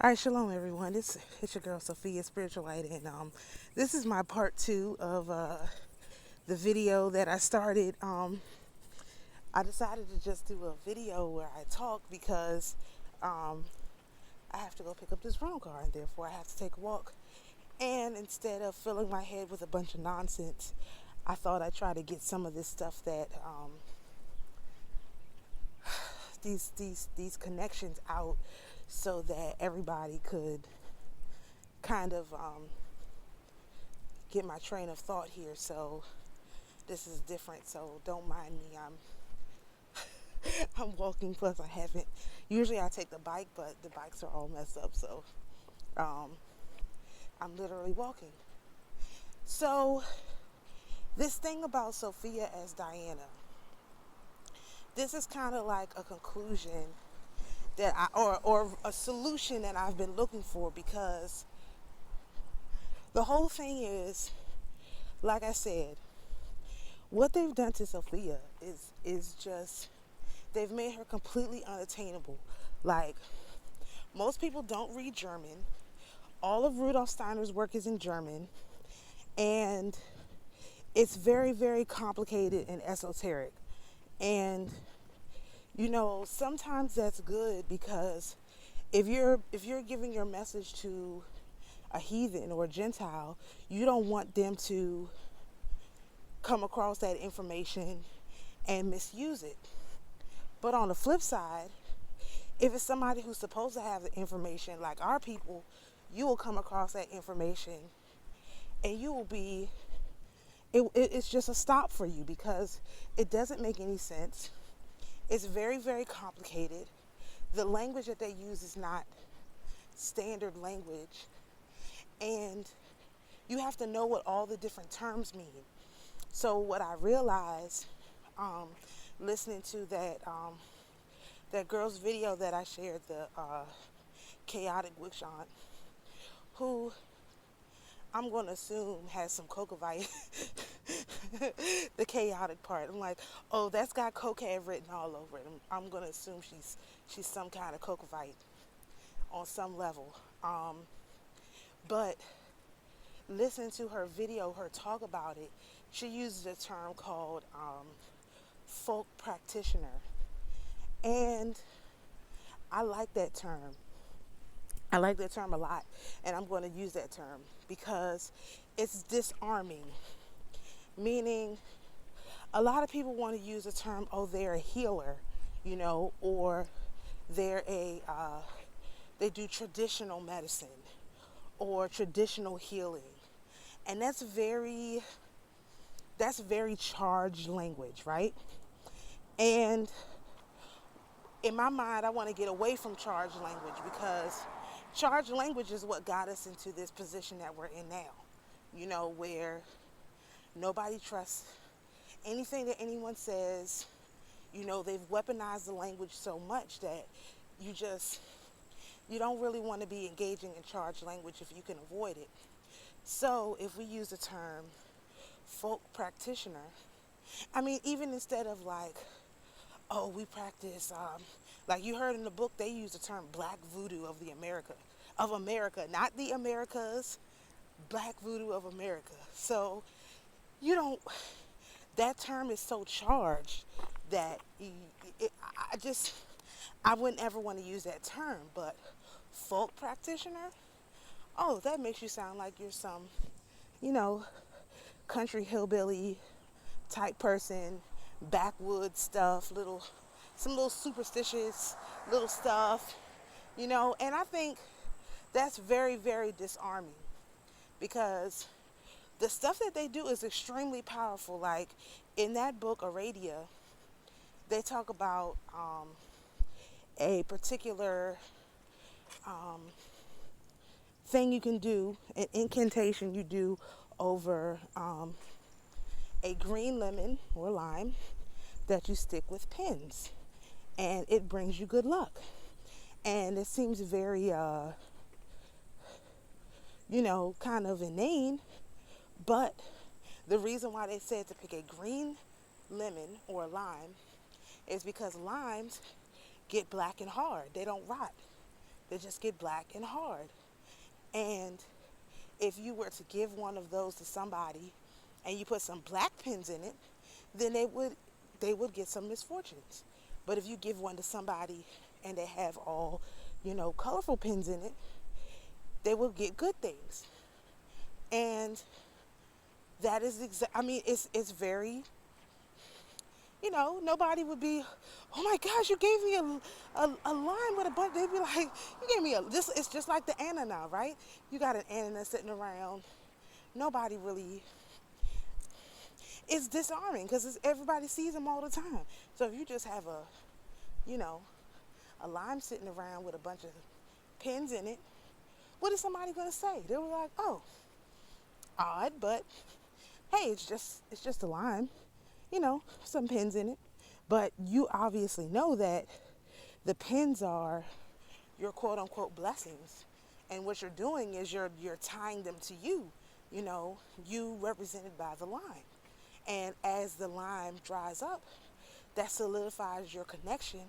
All right, shalom, everyone. It's your girl Sophia, spiritual light, and this is my part two of the video that I started. I decided to just do a video where I talk because um, I have to go pick up this rental car, and therefore I have to take a walk. And instead of filling my head with a bunch of nonsense, I thought I'd try to get some of this stuff that these connections out, so that everybody could kind of get my train of thought here. So this is different, so don't mind me. I'm walking, plus I haven't. Usually I take the bike, but the bikes are all messed up, so um, I'm literally walking. So this thing about Sophia as Diana, this is kind of like a conclusion that or a solution that I've been looking for, because the whole thing is, like I said, what they've done to Sophia is just, they've made her completely unattainable. Like, most people don't read German. All of Rudolf Steiner's work is in German, and it's very, very complicated and esoteric. And sometimes that's good, because if you're giving your message to a heathen or a Gentile, you don't want them to come across that information and misuse it. But on the flip side, if it's somebody who's supposed to have the information, like our people, you will come across that information and you will be, it's just a stop for you, because it doesn't make any sense. It's very, very complicated. The language that they use is not standard language. And you have to know what all the different terms mean. So what I realized, listening to that girl's video that I shared, the chaotic witch aunt, who I'm going to assume has some cocovite, the chaotic part. I'm like, oh, that's got cocaine written all over it. I'm going to assume she's some kind of cocovite on some level. But listen to her video, her talk about it. She uses a term called folk practitioner. And I like that term. I like that term a lot. And I'm going to use that term because it's disarming. Meaning, a lot of people want to use the term, oh, they're a healer, or they do traditional medicine or traditional healing. And that's very charged language, right? And in my mind, I want to get away from charged language, because charged language is what got us into this position that we're in now, where nobody trusts anything that anyone says. They've weaponized the language so much that you don't really want to be engaging in charged language if you can avoid it. So if we use the term folk practitioner, even instead of like, oh, we practice, like you heard in the book, they use the term black voodoo of America, not the Americas, black voodoo of America. So that term is so charged that I wouldn't ever want to use that term. But folk practitioner, oh, that makes you sound like you're some, country hillbilly type person, backwoods stuff, some little superstitious little stuff, and I think that's very, very disarming, because the stuff that they do is extremely powerful. Like in that book, Aradia, they talk about a particular thing you can do, an incantation you do over a green lemon or lime that you stick with pins, and it brings you good luck. And it seems very, kind of inane, but the reason why they said to pick a green lemon or lime is because limes get black and hard. They don't rot. They just get black and hard. And if you were to give one of those to somebody and you put some black pins in it, then they would get some misfortunes. But if you give one to somebody and they have all, colorful pins in it, they will get good things. And that is it's very, nobody would be, oh my gosh, you gave me a line with a bunch. They'd be like, you gave me it's just like the ananas, right? You got an ananas sitting around. Nobody really, it's disarming because everybody sees them all the time. So if you just have a lime sitting around with a bunch of pins in it, what is somebody going to say? They were like, oh, odd, but hey, it's just a lime, some pins in it. But you obviously know that the pins are your quote unquote blessings. And what you're doing is you're tying them to you, you represented by the lime. And as the lime dries up, that solidifies your connection,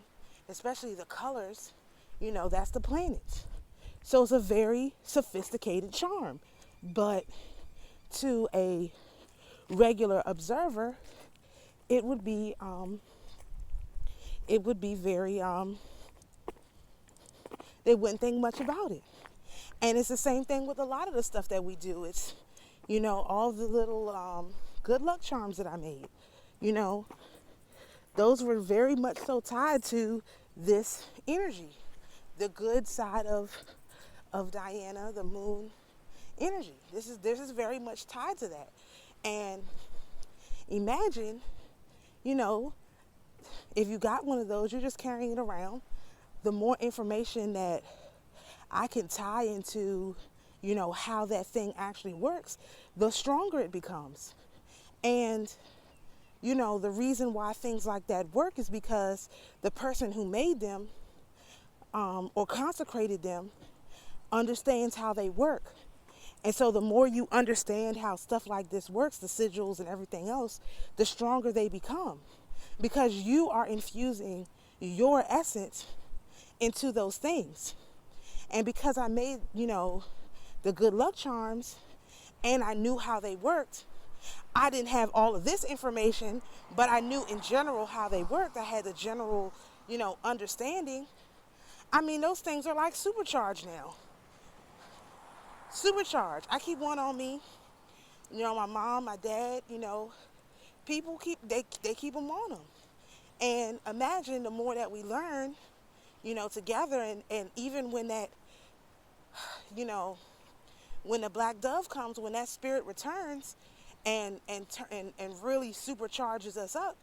especially the colors, that's the planets. So it's a very sophisticated charm. But to a regular observer, it would be very, they wouldn't think much about it. And it's the same thing with a lot of the stuff that we do. It's, all the little good luck charms that I made, those were very much so tied to this energy, the good side of Diana, the moon energy. This is very much tied to that. And imagine, if you got one of those, you're just carrying it around. The more information that I can tie into, how that thing actually works, the stronger it becomes. And, the reason why things like that work is because the person who made them or consecrated them understands how they work. And so the more you understand how stuff like this works, the sigils and everything else, the stronger they become. Because you are infusing your essence into those things. And because I made, the good luck charms and I knew how they worked, I didn't have all of this information, but I knew in general how they worked. I had the general, understanding. Those things are like supercharged now. Supercharged. I keep one on me. My mom, my dad, people they keep them on them. And imagine the more that we learn, together, and even when that, when the black dove comes, when that spirit returns and really supercharges us up,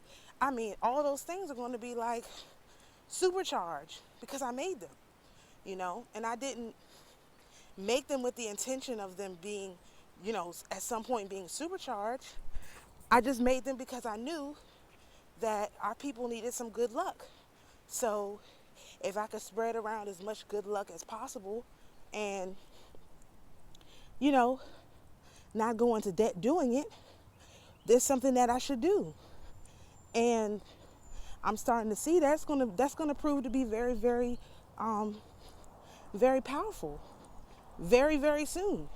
all those things are going to be like supercharged because I made them, and I didn't make them with the intention of them being, at some point being supercharged. I just made them because I knew that our people needed some good luck. So if I could spread around as much good luck as possible and, not go into debt doing it, there's something that I should do. And I'm starting to see that's gonna prove to be very, very, very powerful. Very, very soon.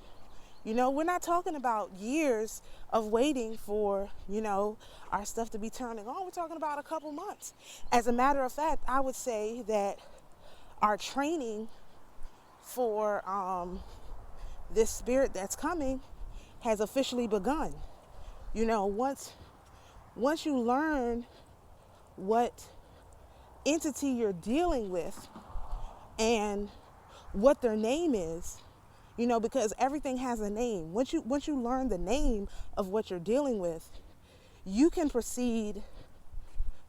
We're not talking about years of waiting for, our stuff to be turning on. We're talking about a couple months. As a matter of fact, I would say that our training for this spirit that's coming has officially begun. Once you learn what entity you're dealing with and what their name is, because everything has a name. Once you learn the name of what you're dealing with, you can proceed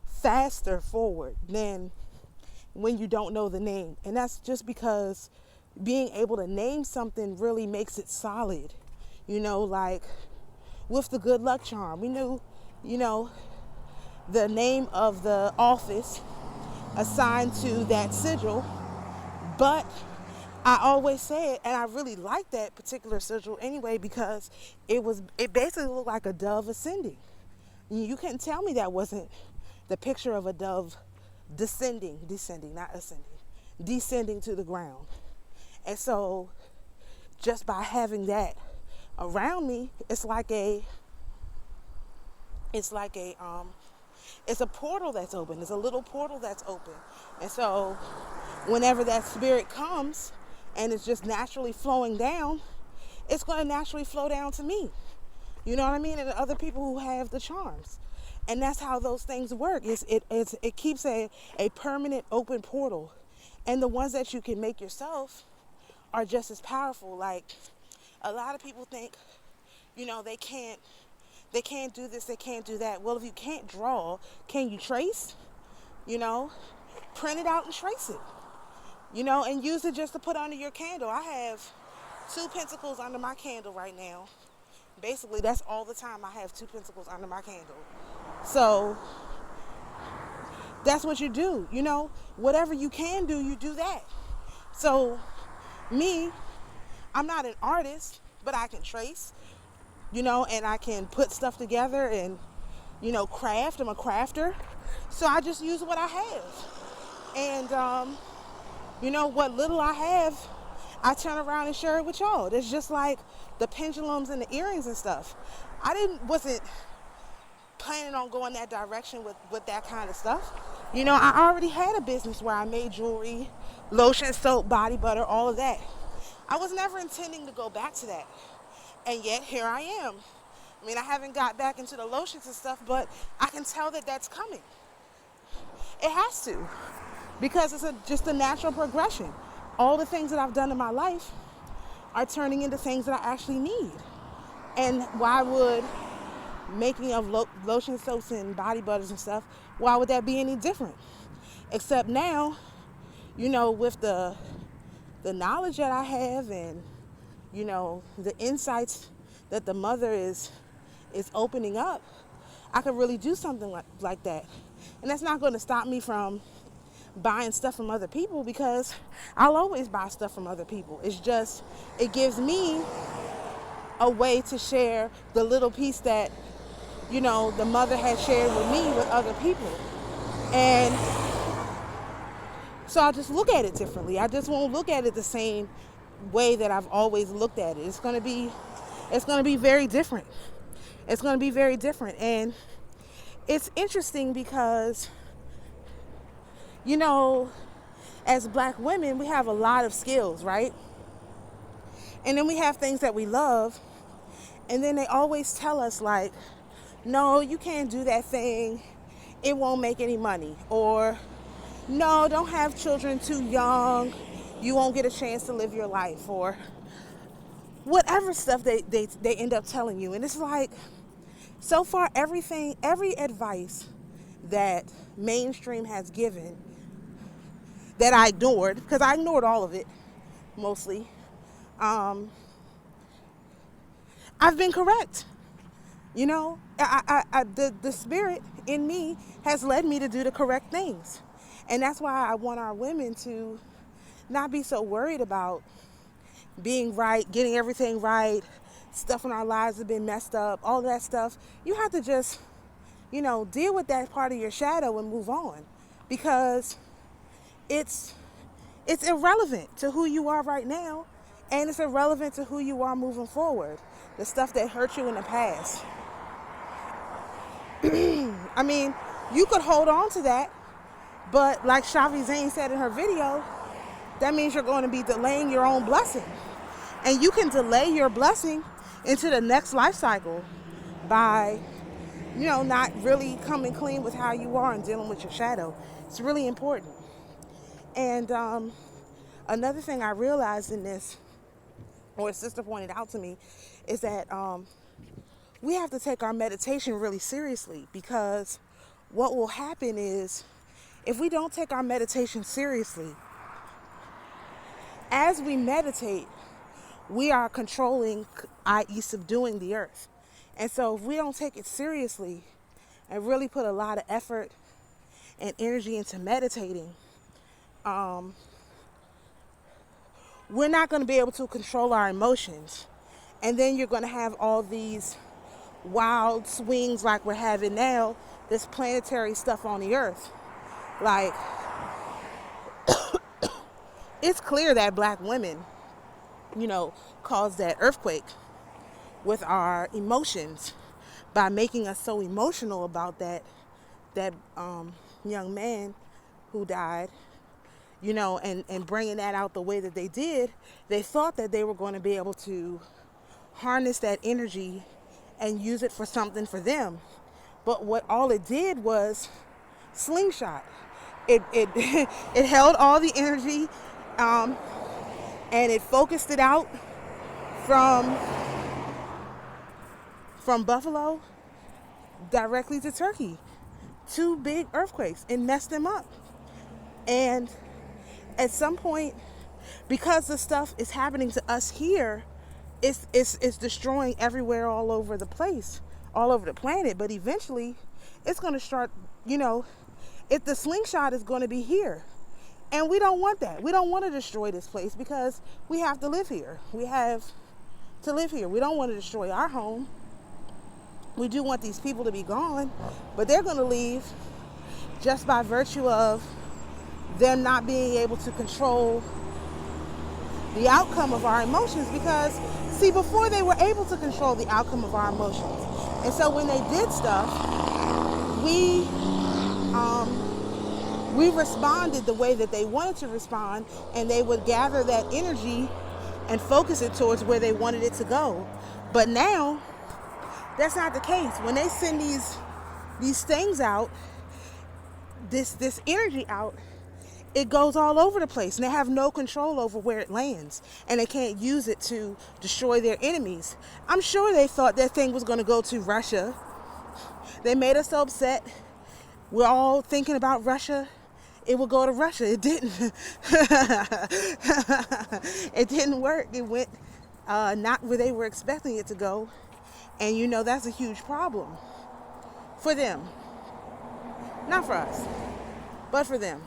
faster forward than when you don't know the name. And that's just because being able to name something really makes it solid. Like with the good luck charm, we knew, the name of the office assigned to that sigil, but I always say it, and I really like that particular sigil anyway, because it basically looked like a dove ascending. You couldn't tell me that wasn't the picture of a dove descending, not ascending, descending to the ground. And so just by having that around me, it's a portal that's open. It's a little portal that's open. And so whenever that spirit comes and it's just naturally flowing down, it's going to naturally flow down to me. You know what I mean? And other people who have the charms. And that's how those things work. It keeps a permanent open portal. And the ones that you can make yourself are just as powerful. Like, a lot of people think, they can't do this, they can't do that. Well, if you can't draw, can you trace? Print it out and trace it. And use it just to put under your candle. I have 2 pentacles under my candle right now. Basically, that's all the time I have 2 pentacles under my candle. So that's what you do. Whatever you can do, you do that. So me, I'm not an artist, but I can trace, and I can put stuff together and, craft. I'm a crafter. So I just use what I have. And, what little I have, I turn around and share it with y'all. It's just like the pendulums and the earrings and stuff. Wasn't planning on going that direction with that kind of stuff. I already had a business where I made jewelry, lotion, soap, body butter, all of that. I was never intending to go back to that. And yet here I am. I haven't got back into the lotions and stuff, but I can tell that that's coming. It has to, because it's just a natural progression. All the things that I've done in my life are turning into things that I actually need. And why would making of lotion, soaps, and body butters and stuff, why would that be any different? Except now, with the knowledge that I have and, the insights that the mother is opening up, I could really do something like that. And that's not going to stop me from buying stuff from other people, because I'll always buy stuff from other people. It's just, it gives me a way to share the little piece that, the mother has shared with me with other people. And so I'll just look at it differently. I just won't look at it the same way that I've always looked at it. It's going to be very different. It's going to be very different. And it's interesting because, as Black women, we have a lot of skills, right? And then we have things that we love. And then they always tell us, like, no, you can't do that thing. It won't make any money. Or, no, don't have children too young. You won't get a chance to live your life. Or whatever stuff they end up telling you. And it's like, so far, every advice that mainstream has given that I ignored, because I ignored all of it, mostly, I've been correct. The spirit in me has led me to do the correct things. And that's why I want our women to not be so worried about being right, getting everything right, stuff in our lives has been messed up, all that stuff. You have to just, deal with that part of your shadow and move on, because it's irrelevant to who you are right now, and it's irrelevant to who you are moving forward. The stuff that hurt you in the past. You could hold on to that, but like Shavi Zane said in her video, that means you're going to be delaying your own blessing. And you can delay your blessing into the next life cycle by, not really coming clean with how you are and dealing with your shadow. It's really important. And another thing I realized in this, or a sister pointed out to me, is that we have to take our meditation really seriously, because what will happen is, if we don't take our meditation seriously, as we meditate, we are controlling, i.e. subduing the earth. And so if we don't take it seriously and really put a lot of effort and energy into meditating, we're not going to be able to control our emotions. And then you're going to have all these wild swings like we're having now, this planetary stuff on the earth. Like, it's clear that Black women you know, cause that earthquake with our emotions by making us so emotional about that young man who died, you know, and bringing that out the way that they did. They thought that they were going to be able to harness that energy and use it for something for them. But what all it did was slingshot. It it held all the energy, and it focused it out from Buffalo directly to Turkey. Two big earthquakes. It messed them up. And at some point, because the stuff is happening to us here, it's destroying everywhere all over the place, all over the planet. But eventually, it's going to start, you know, if the slingshot is going to be here. And we don't want that. We don't want to destroy this place because we have to live here. We have to live here. We don't want to destroy our home. We do want these people to be gone, but they're going to leave just by virtue of them not being able to control the outcome of our emotions. Because, see, before they were able to control the outcome of our emotions. And so when they did stuff, we responded the way that they wanted to respond, and they would gather that energy and focus it towards where they wanted it to go. But now, that's not the case. When they send these things out, this energy out, it goes all over the place, and they have no control over where it lands, and they can't use it to destroy their enemies. I'm sure they thought that thing was going to go to Russia. They made us so upset. We're all thinking about Russia. It would go to Russia. It didn't. It didn't work. It went not where they were expecting it to go. And you know, that's a huge problem for them. Not for us, but for them.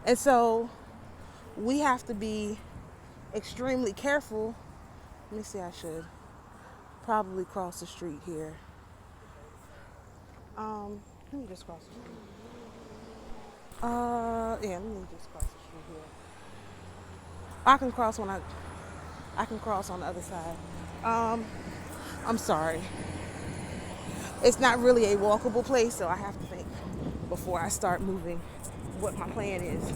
And so we have to be extremely careful. Let me see, I should probably cross the street here. Let me just cross the street. Yeah, let me just cross the street here. I can cross on the other side. I'm sorry. It's not really a walkable place, so I have to think before I start moving what my plan is.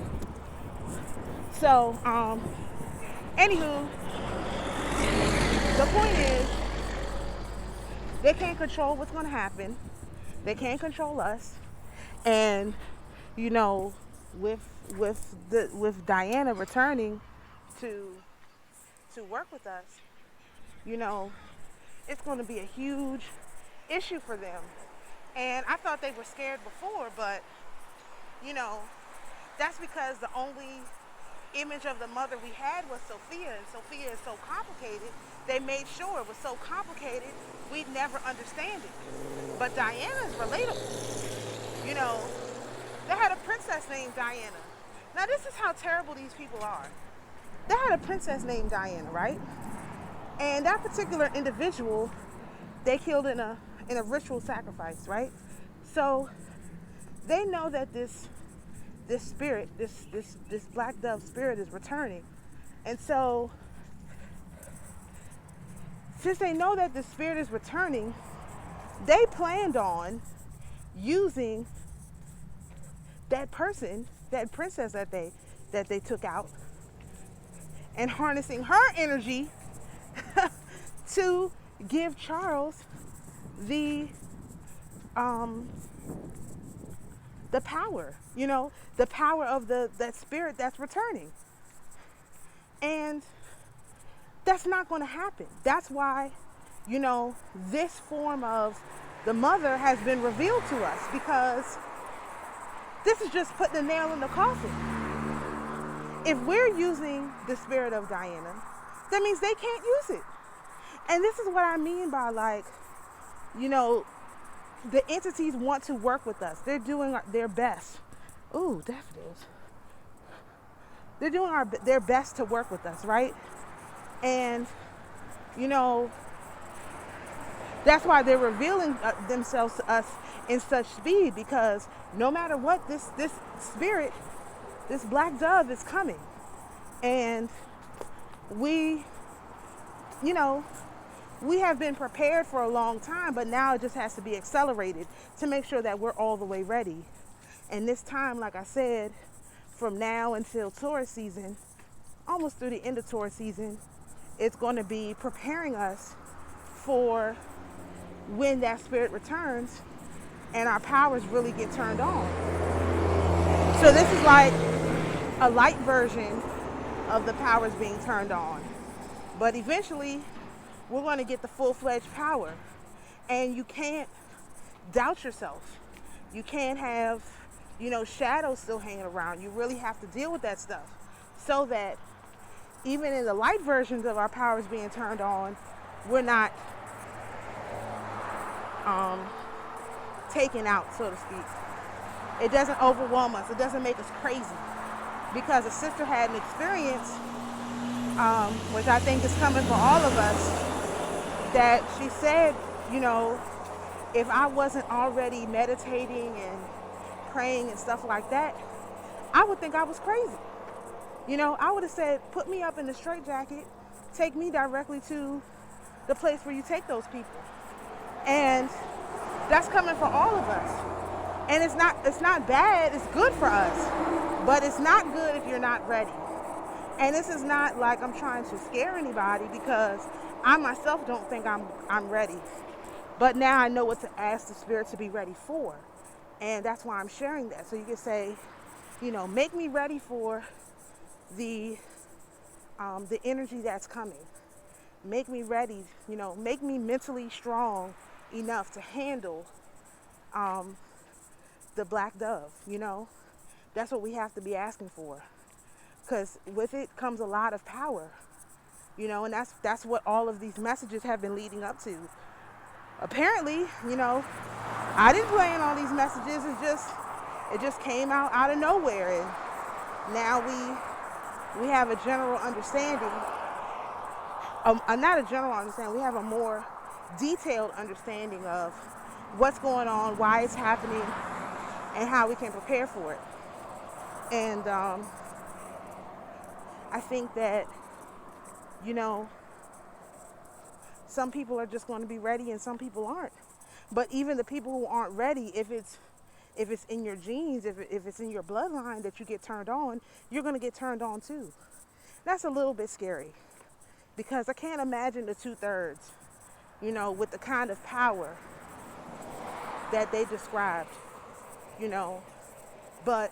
So, anywho, the point is, they can't control what's going to happen. They can't control us. And, you know, with Diana returning to work with us, you know, it's going to be a huge issue for them. And I thought they were scared before, but, you know, that's because the only image of the mother we had was Sophia, and Sophia is so complicated. They made sure it was so complicated, we'd never understand it. But Diana's relatable. You know, they had a princess named Diana. Now, this is how terrible these people are. They had a princess named Diana, right? And that particular individual, they killed in a ritual sacrifice, right? So they know that this spirit, this black dove spirit is returning. And so since they know that the spirit is returning, they planned on using that person, that princess that they took out, and harnessing her energy to give Charles the power, you know, the power of that spirit that's returning. And that's not going to happen. That's why, you know, this form of the mother has been revealed to us, because this is just putting a nail in the coffin. If we're using the spirit of Diana, that means they can't use it. And this is what I mean by, like, you know, the entities want to work with us. They're doing their best. Ooh, daffodils. They're doing their best to work with us, right? And, you know, that's why they're revealing themselves to us in such speed, because no matter what, this spirit, this black dove is coming. And we you know, we have been prepared for a long time, but now it just has to be accelerated to make sure that we're all the way ready. And this time, like I said, from now until tourist season, almost through the end of tourist season, it's going to be preparing us for when that spirit returns and our powers really get turned on. So this is like a light version of the powers being turned on. But eventually, we're going to get the full-fledged power. And you can't doubt yourself. You can't have, shadows still hanging around. You really have to deal with that stuff so that even in the light versions of our powers being turned on, we're not taken out, so to speak. It doesn't overwhelm us. It doesn't make us crazy. Because a sister had an experience, which I think is coming for all of us, that she said, if I wasn't already meditating and praying and stuff like that, I would think I was crazy. I would have said, put me up in the straitjacket, take me directly to the place where you take those people. And that's coming for all of us. And it's not bad, it's good for us. But it's not good if you're not ready. And this is not like I'm trying to scare anybody, because I myself don't think I'm ready. But now I know what to ask the Spirit to be ready for. And that's why I'm sharing that. So you can say, make me ready for the energy that's coming. Make me ready, make me mentally strong enough to handle the black dove, That's what we have to be asking for. Because with it comes a lot of power, and that's what all of these messages have been leading up to. Apparently, I didn't plan on these messages. It just came out of nowhere, and now we have a general understanding. Not a general understanding. We have a more detailed understanding of what's going on, why it's happening, and how we can prepare for it. And I think that, some people are just going to be ready and some people aren't. But even the people who aren't ready, if it's in your genes, if it's in your bloodline that you get turned on, you're going to get turned on too. That's a little bit scary, because I can't imagine the 2/3, with the kind of power that they described, But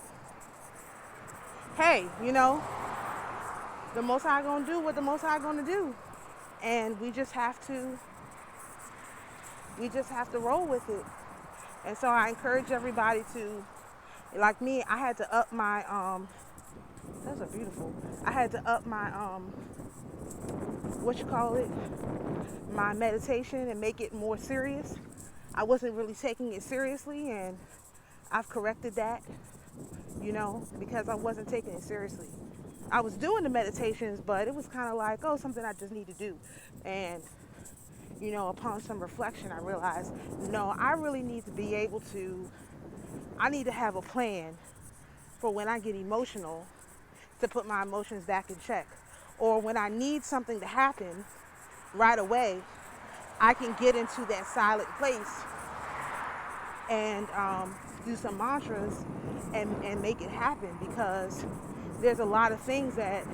hey, the Most High gonna do what the Most High gonna do, and we just have to roll with it. And so I encourage everybody to, like me, I had to up my those are beautiful. I had to up my my meditation and make it more serious. I wasn't really taking it seriously, and I've corrected that, because I wasn't taking it seriously. I was doing the meditations, but it was kind of like, something I just need to do. And, upon some reflection, I realized, no, I really need to be able to, I need to have a plan for when I get emotional, to put my emotions back in check. Or when I need something to happen right away, I can get into that silent place and do some mantras and make it happen, because there's a lot of things that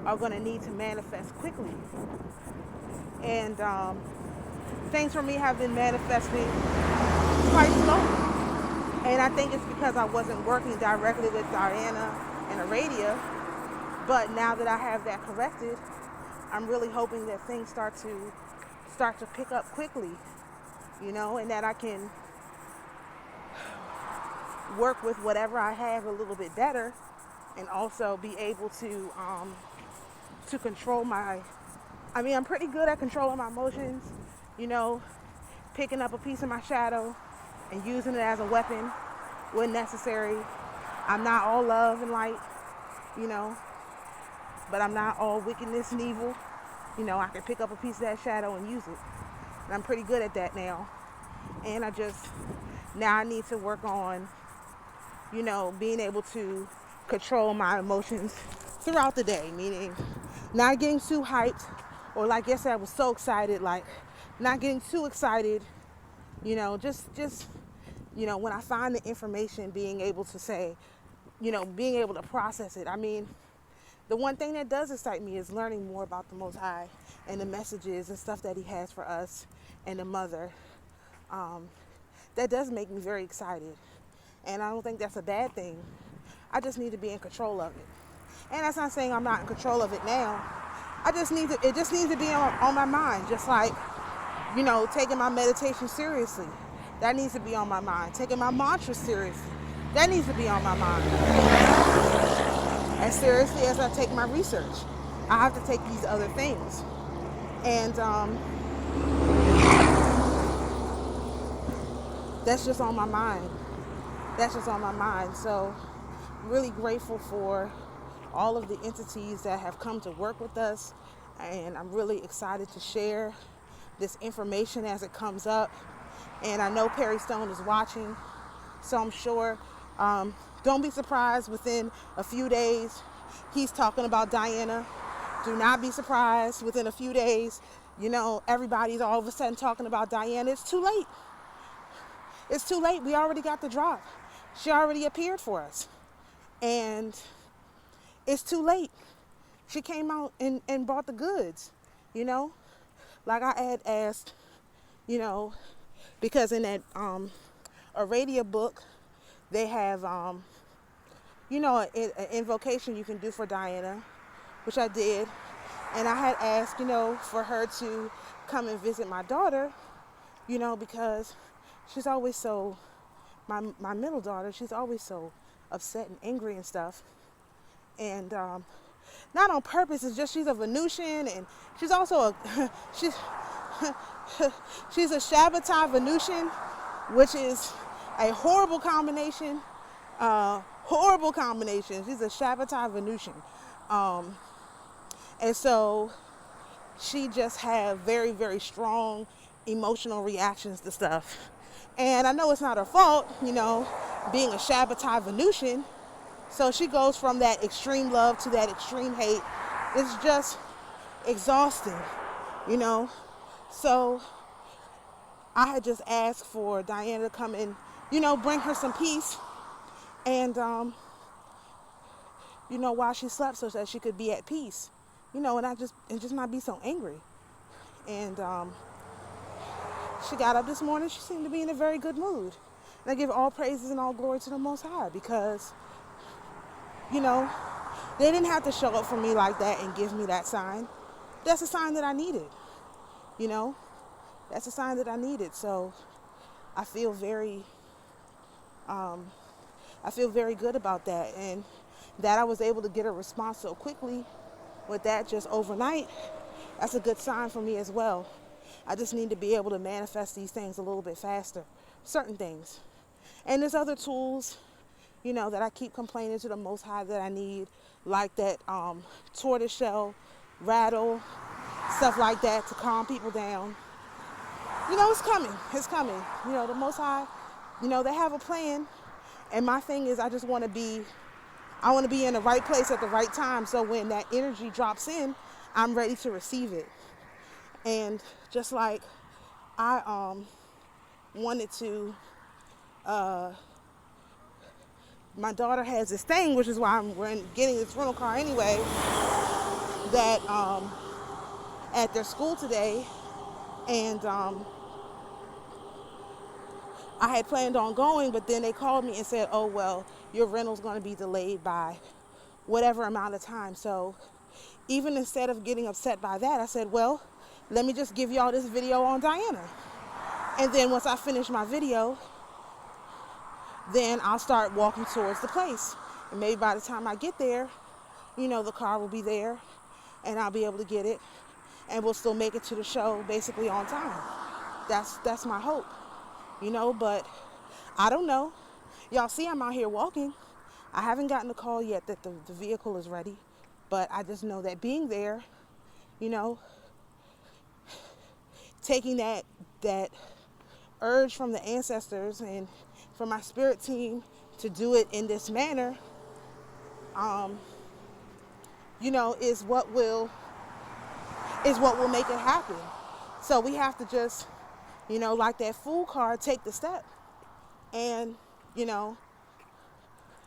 are going to need to manifest quickly. And things for me have been manifesting quite slowly. And I think it's because I wasn't working directly with Diana and Aradia. But now that I have that corrected, I'm really hoping that things start to pick up quickly, and that I can work with whatever I have a little bit better, and also be able to control I'm pretty good at controlling my emotions, picking up a piece of my shadow and using it as a weapon when necessary. I'm not all love and light, but I'm not all wickedness and evil. I can pick up a piece of that shadow and use it. And I'm pretty good at that now. And I need to work on, being able to control my emotions throughout the day, meaning not getting too hyped or like yesterday, I was so excited, like not getting too excited, just when I find the information, being able to say, being able to process it. I mean, the one thing that does excite me is learning more about the Most High and the messages and stuff that He has for us and the Mother. That does make me very excited. And I don't think that's a bad thing. I just need to be in control of it. And that's not saying I'm not in control of it now. It just needs to be on my mind. Just like, taking my meditation seriously. That needs to be on my mind. Taking my mantra seriously. That needs to be on my mind. As seriously as I take my research, I have to take these other things. And that's just on my mind. So I'm really grateful for all of the entities that have come to work with us. And I'm really excited to share this information as it comes up. And I know Perry Stone is watching, so I'm sure, don't be surprised within a few days he's talking about Diana. Do not be surprised within a few days, everybody's all of a sudden talking about Diana. It's too late. It's too late. We already got the drop. She already appeared for us. And it's too late. She came out and bought the goods, Like I had asked, because in that Aradia book, they have, an invocation you can do for Diana, which I did. And I had asked, for her to come and visit my daughter, because she's always so, my middle daughter, she's always so upset and angry and stuff. And not on purpose, it's just she's a Venusian, and she's also she's a Shabbatai Venusian, which is a horrible combination. She's a Shabbatai Venusian. And so she just have very, very strong emotional reactions to stuff. And I know it's not her fault, being a Shabbatai Venusian. So she goes from that extreme love to that extreme hate. It's just exhausting, So I had just asked for Diana to come and, bring her some peace. And, while she slept, so that she could be at peace, and just not be so angry. And she got up this morning. She seemed to be in a very good mood. And I give all praises and all glory to the Most High, because, they didn't have to show up for me like that and give me that sign. That's a sign that I needed, That's a sign that I needed. So I feel very good about that. And that I was able to get a response so quickly with that just overnight, that's a good sign for me as well. I just need to be able to manifest these things a little bit faster, certain things. And there's other tools, that I keep complaining to the Most High that I need, like that tortoiseshell rattle, stuff like that to calm people down. It's coming. The Most High, they have a plan. And my thing is, I want to be in the right place at the right time. So when that energy drops in, I'm ready to receive it. And just like I wanted to, my daughter has this thing, which is why we're getting this rental car anyway, that at their school today. And I had planned on going, but then they called me and said, oh, well, your rental's going to be delayed by whatever amount of time. So even instead of getting upset by that, I said, well, let me just give y'all this video on Diana. And then once I finish my video, then I'll start walking towards the place. And maybe by the time I get there, the car will be there and I'll be able to get it. And we'll still make it to the show basically on time. That's my hope. But I don't know. Y'all see I'm out here walking. I haven't gotten a call yet that the vehicle is ready. But I just know that being there, taking that urge from the ancestors and from my spirit team to do it in this manner, is what will is what will make it happen. So we have to just, like that fool card, take the step and,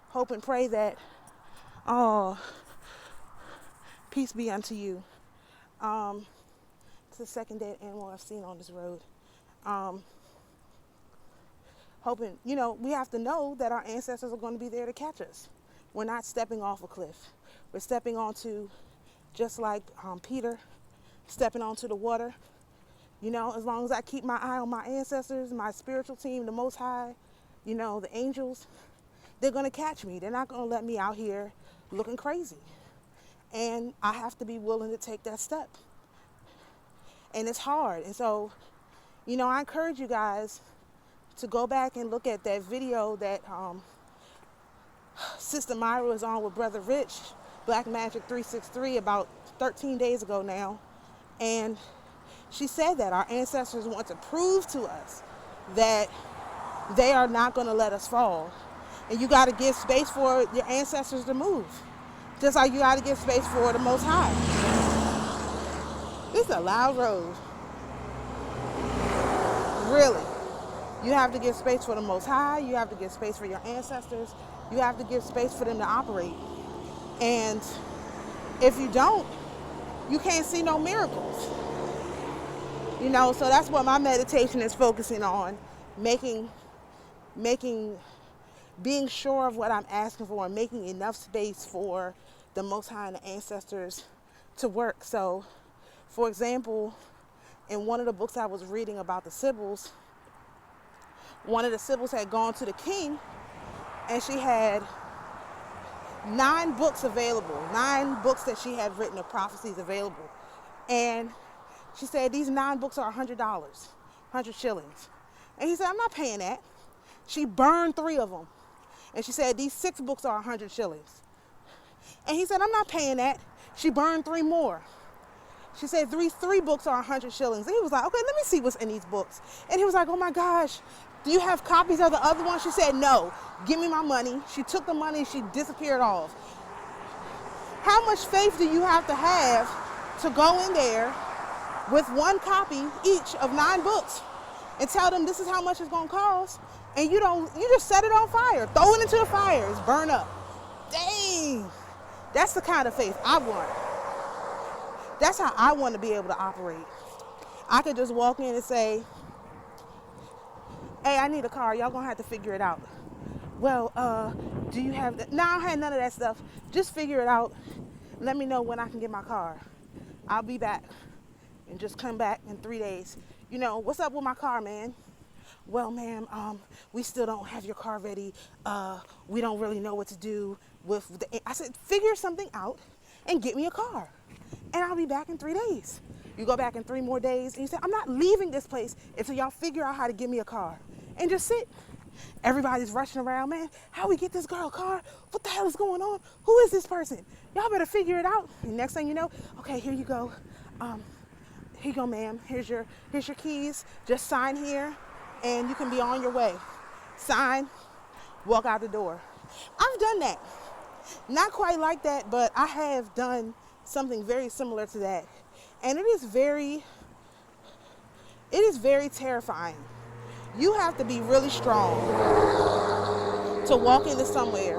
hope and pray that, peace be unto you. It's the second dead animal I've seen on this road. Hoping, we have to know that our ancestors are going to be there to catch us. We're not stepping off a cliff. We're stepping onto, just like Peter, stepping onto the water. As long as I keep my eye on my ancestors, my spiritual team, the Most High, the angels, they're going to catch me. They're not going to let me out here looking crazy. And I have to be willing to take that step. And it's hard. And so, I encourage you guys to go back and look at that video that Sister Myra was on with Brother Rich, Black Magic 363, about 13 days ago now. And she said that our ancestors want to prove to us that they are not going to let us fall. And you got to give space for your ancestors to move. Just like you got to give space for the Most High. This is a loud road. Really. You have to give space for the Most High. You have to give space for your ancestors. You have to give space for them to operate. And if you don't, you can't see no miracles. So that's what my meditation is focusing on. Being sure of what I'm asking for and making enough space for the Most High and the ancestors to work. So, for example, in one of the books I was reading about the Sibyls, one of the Sibyls had gone to the king and she had 9 books available, 9 books that she had written of prophecies available. And she said, these 9 books are $100, 100 shillings. And he said, I'm not paying that. She burned 3 of them. And she said, these 6 books are 100 shillings. And he said, I'm not paying that. She burned 3 more. She said, three books are 100 shillings. And he was like, okay, let me see what's in these books. And he was like, oh my gosh, do you have copies of the other ones? She said, no, give me my money. She took the money and she disappeared off. How much faith do you have to go in there with 1 copy each of 9 books and tell them this is how much it's going to cost? And you just set it on fire, throw it into the fire, it's burn up. Dang, that's the kind of faith I want. That's how I want to be able to operate. I could just walk in and say, hey, I need a car. Y'all gonna have to figure it out. Well, do you have that? No, I don't have none of that stuff. Just figure it out. Let me know when I can get my car. I'll be back. And just come back in 3 days. What's up with my car, man? Well, ma'am, we still don't have your car ready. We don't really know what to do with I said, figure something out and get me a car. And I'll be back in 3 days. You go back in 3 more days and you say, I'm not leaving this place until y'all figure out how to give me a car. And just sit. Everybody's rushing around, man. How we get this girl a car? What the hell is going on? Who is this person? Y'all better figure it out. And next thing you know, okay, here you go. Here you go, ma'am. Here's your keys. Just sign here and you can be on your way. Sign, walk out the door. I've done that. Not quite like that, but I have done something very similar to that. And it is very terrifying. You have to be really strong to walk into somewhere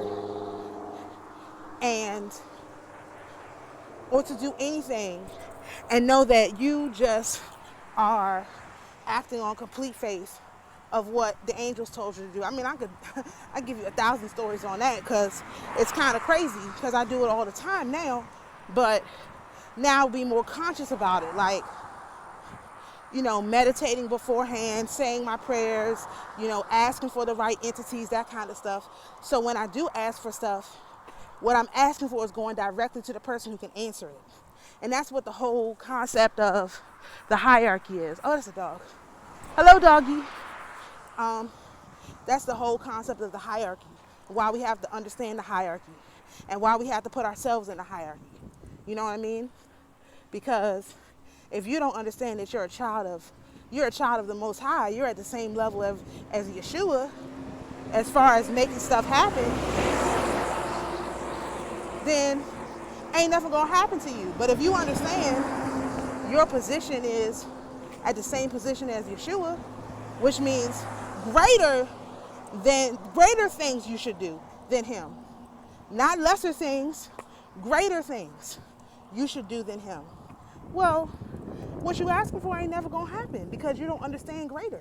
or to do anything and know that you just are acting on complete faith of what the angels told you to do. I mean, I give you 1,000 stories on that because it's kind of crazy because I do it all the time now, but now be more conscious about it. Like, meditating beforehand, saying my prayers, asking for the right entities, that kind of stuff. So when I do ask for stuff, what I'm asking for is going directly to the person who can answer it. And that's what the whole concept of the hierarchy is. Oh, that's a dog. Hello, doggy. That's the whole concept of the hierarchy. Why we have to understand the hierarchy and why we have to put ourselves in the hierarchy. You know what I mean? Because if you don't understand that you're a child of the Most High, you're at the same level as Yeshua as far as making stuff happen, then ain't nothing gonna happen to you. But if you understand your position is at the same position as Yeshua, which means greater things you should do than him. Not lesser things, greater things you should do than him. Well, what you asking for ain't never gonna happen because you don't understand greater.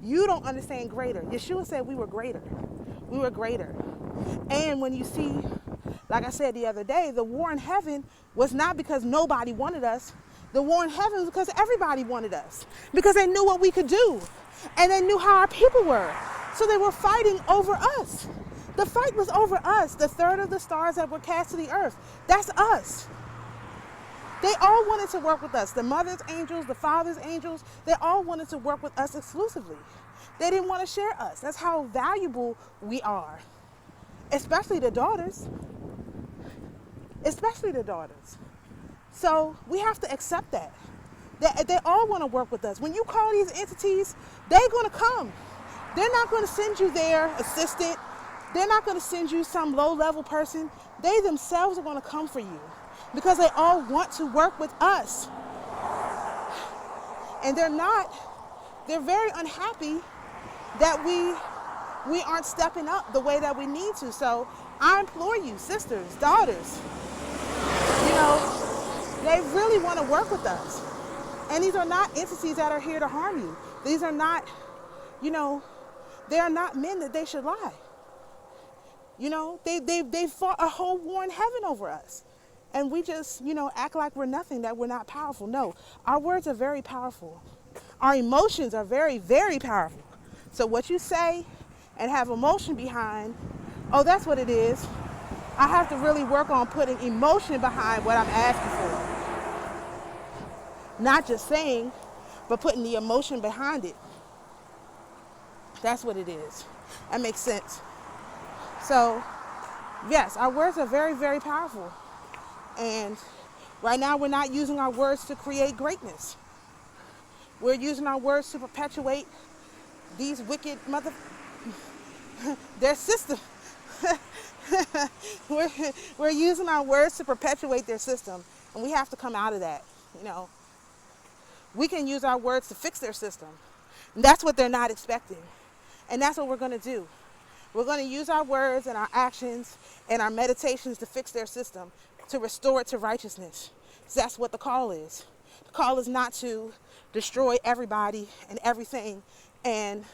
You don't understand greater. Yeshua said we were greater. We were greater. And when you see, like I said the other day, the war in heaven was not because nobody wanted us. The war in heaven was because everybody wanted us. Because they knew what we could do. And they knew how our people were. So they were fighting over us. The fight was over us. The third of the stars that were cast to the earth. That's us. They all wanted to work with us. The mother's angels, the father's angels, they all wanted to work with us exclusively. They didn't want to share us. That's how valuable we are. Especially the daughters. Especially the daughters. So we have to accept that. They all want to work with us. When you call these entities, they're going to come. They're not going to send you their assistant. They're not going to send you some low-level person. They themselves are going to come for you because they all want to work with us. And they're very unhappy that we aren't stepping up the way that we need to. So I implore you, sisters, daughters, they really want to work with us. And these are not entities that are here to harm you. These are not, they are not men that they should lie. They fought a whole war in heaven over us. And we just, act like we're nothing, that we're not powerful. No, our words are very powerful. Our emotions are very, very powerful. So what you say and have emotion behind, oh, that's what it is. I have to really work on putting emotion behind what I'm asking for. Not just saying, but putting the emotion behind it. That's what it is. That makes sense. So, yes, our words are very, very powerful. And right now we're not using our words to create greatness. We're using our words to perpetuate these wicked their system. We're using our words to perpetuate their system. And we have to come out of that, We can use our words to fix their system. And that's what they're not expecting. And that's what we're going to do. We're going to use our words and our actions and our meditations to fix their system, to restore it to righteousness. So that's what the call is. The call is not to destroy everybody and everything and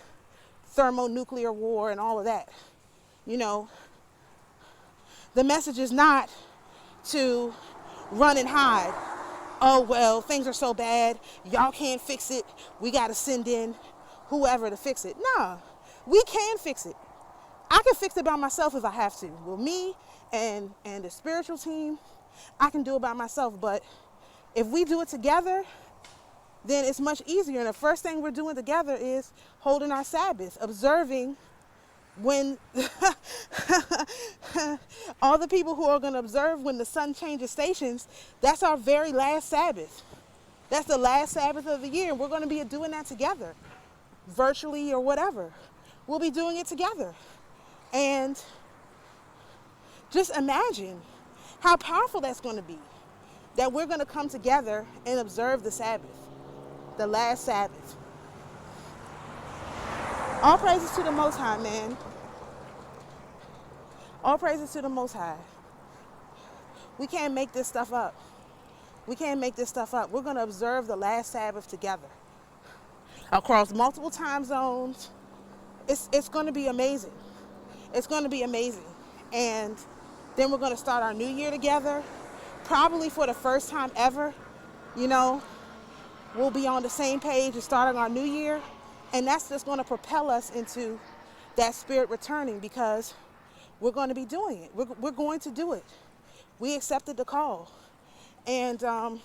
thermonuclear war and all of that. The message is not to run and hide. Oh, well, things are so bad. Y'all can't fix it. We got to send in whoever to fix it. No, we can fix it. I can fix it by myself if I have to. Well, me and the spiritual team, I can do it by myself. But if we do it together, then it's much easier. And the first thing we're doing together is holding our Sabbath, observing when all the people who are going to observe when the sun changes stations, that's our very last Sabbath. That's the last Sabbath of the year. And we're going to be doing that together, virtually or whatever. We'll be doing it together. And just imagine how powerful that's going to be, that we're going to come together and observe the Sabbath, the last Sabbath. All praises to the Most High, man. All praises to the Most High. We can't make this stuff up. We can't make this stuff up. We're going to observe the last Sabbath together across multiple time zones. It's going to be amazing. It's going to be amazing. And then we're going to start our new year together, probably for the first time ever. We'll be on the same page and starting our new year. And that's just going to propel us into that spirit returning because we're going to be doing it. We're going to do it. We accepted the call. And, I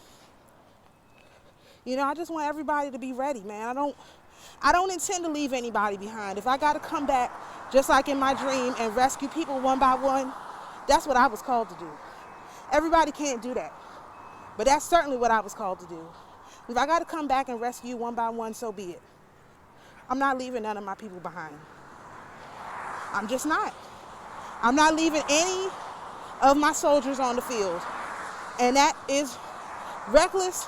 just want everybody to be ready, man. I don't intend to leave anybody behind. If I got to come back, just like in my dream, and rescue people one by one, that's what I was called to do. Everybody can't do that. But that's certainly what I was called to do. If I got to come back and rescue one by one, so be it. I'm not leaving none of my people behind. I'm just not. I'm not leaving any of my soldiers on the field. And that is reckless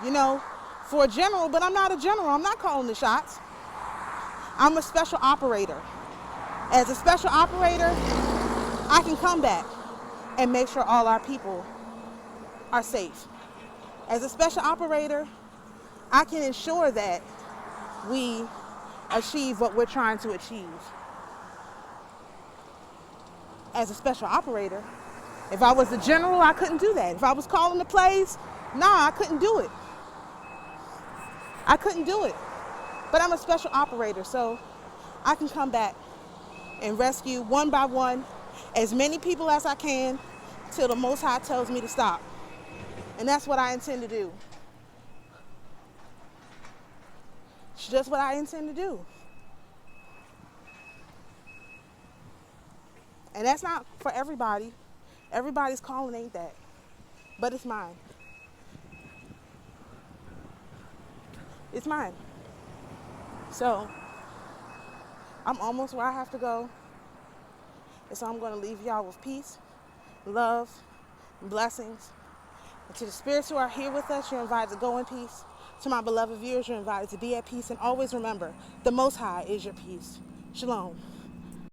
you know, for a general, but I'm not a general. I'm not calling the shots. I'm a special operator. As a special operator, I can come back and make sure all our people are safe. As a special operator, I can ensure that we achieve what we're trying to achieve. As a special operator, if I was a general, I couldn't do that. If I was calling the plays, I couldn't do it. I couldn't do it. But I'm a special operator, so I can come back and rescue one by one as many people as I can till the Most High tells me to stop. And that's what I intend to do. It's just what I intend to do. And that's not for everybody. Everybody's calling ain't that. But it's mine. It's mine. So, I'm almost where I have to go. And so I'm going to leave y'all with peace, love, and blessings. And to the spirits who are here with us, you're invited to go in peace. To my beloved viewers, you're invited to be at peace. And always remember, the Most High is your peace. Shalom.